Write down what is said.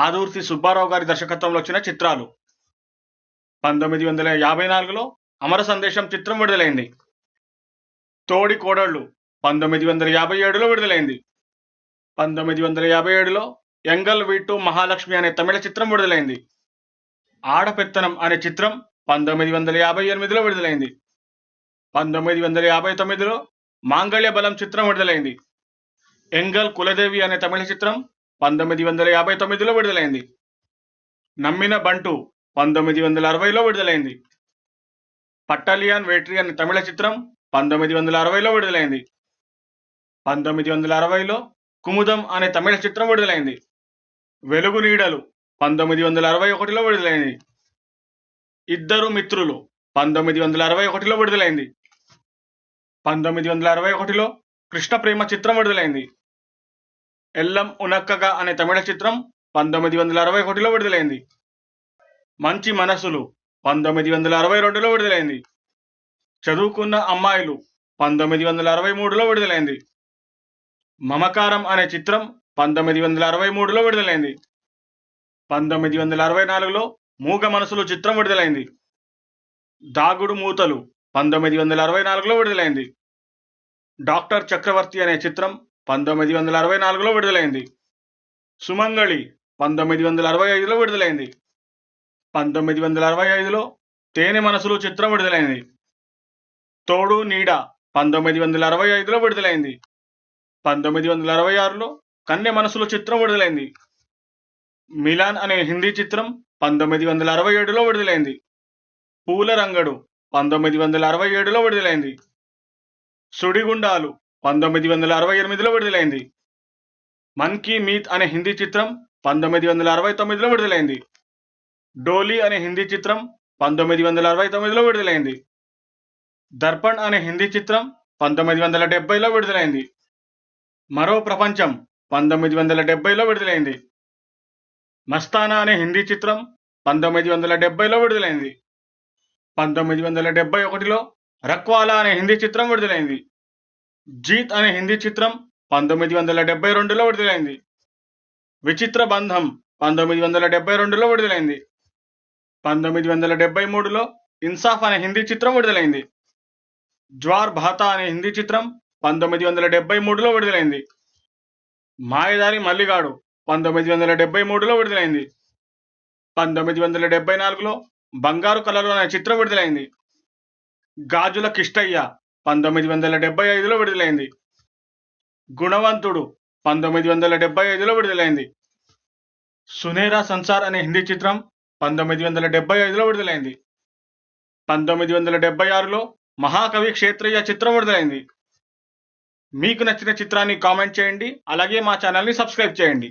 ఆదుర్తి సుబ్బారావు గారి దర్శకత్వంలో వచ్చిన చిత్రాలు. 1954లో అమర సందేశం చిత్రం విడుదలైంది. తోడి కోడళ్ళు 1957లో విడుదలైంది. 1957లో ఎంగల్ వీటు మహాలక్ష్మి అనే తమిళ చిత్రం విడుదలైంది. ఆడపెత్తనం అనే చిత్రం 1958లో విడుదలైంది. 1959లో మాంగళ్య బలం చిత్రం విడుదలైంది. ఎంగల్ కులదేవి అనే తమిళ చిత్రం 1959లో విడుదలైంది. నమ్మిన బంటు 1960లో విడుదలైంది. పట్టాలియాన్ వేట్రి అనే తమిళ చిత్రం 1960లో విడుదలైంది. 1960లో కుముదం అనే తమిళ చిత్రం విడుదలైంది. వెలుగు నీడలు 1961లో విడుదలైంది. ఇద్దరు మిత్రులు 1961లో విడుదలైంది. 1961లో కృష్ణ ప్రేమ చిత్రం విడుదలైంది. ఎల్లం ఉనక్కగా అనే తమిళ చిత్రం 1961లో విడుదలైంది. మంచి మనసులు 1962లో విడుదలైంది. చదువుకున్న అమ్మాయిలు 1963లో విడుదలైంది. మమకారం అనే చిత్రం 1963లో విడుదలైంది. 1964లో మూగ మనసులు చిత్రం విడుదలైంది. దాగుడు మూతలు 1964లో విడుదలైంది. డాక్టర్ చక్రవర్తి అనే చిత్రం 1964లో విడుదలైంది. సుమంగళి 1965లో విడుదలైంది. 1965లో తేనె మనసులు చిత్రం విడుదలైంది. తోడు నీడ 1965లో విడుదలైంది. 1966లో కన్నె మనసులు చిత్రం విడుదలైంది. మిలాన్ అనే హిందీ చిత్రం 1967లో విడుదలైంది. పూల రంగడు 1967లో విడుదలైంది. సుడిగుండాలు 1968లో విడుదలైంది. మన్ కీ మీత్ అనే హిందీ చిత్రం 1969లో విడుదలైంది. డోలీ అనే హిందీ చిత్రం 1969లో విడుదలైంది. దర్పణ్ అనే హిందీ చిత్రం 1970లో విడుదలైంది. మరో ప్రపంచం 1970లో విడుదలైంది. మస్తానా అనే హిందీ చిత్రం 1970లో విడుదలైంది. 1971లో రక్వాలా అనే హిందీ చిత్రం విడుదలైంది. జీత్ అనే హిందీ చిత్రం 1972లో విడుదలైంది. విచిత్ర బంధం 1972లో విడుదలైంది. 1973లో ఇన్సాఫ్ అనే హిందీ చిత్రం విడుదలైంది. జ్వార్ భాతా అనే హిందీ చిత్రం 1973లో విడుదలైంది. మాయదారి మల్లిగాడు 1973లో విడుదలైంది. 1974లో బంగారు కలలు అనే చిత్రం విడుదలైంది. గాజుల కిష్టయ్య 1975లో విడుదలైంది. గుణవంతుడు 1975లో విడుదలైంది. సునేరా సంసార్ అనే హిందీ చిత్రం 1975లో విడుదలైంది. 1976లో మహాకవి క్షేత్రయ్య చిత్రం విడుదలైంది. మీకు నచ్చిన చిత్రాన్ని కామెంట్ చేయండి. అలాగే మా ఛానల్ని సబ్స్క్రైబ్ చేయండి.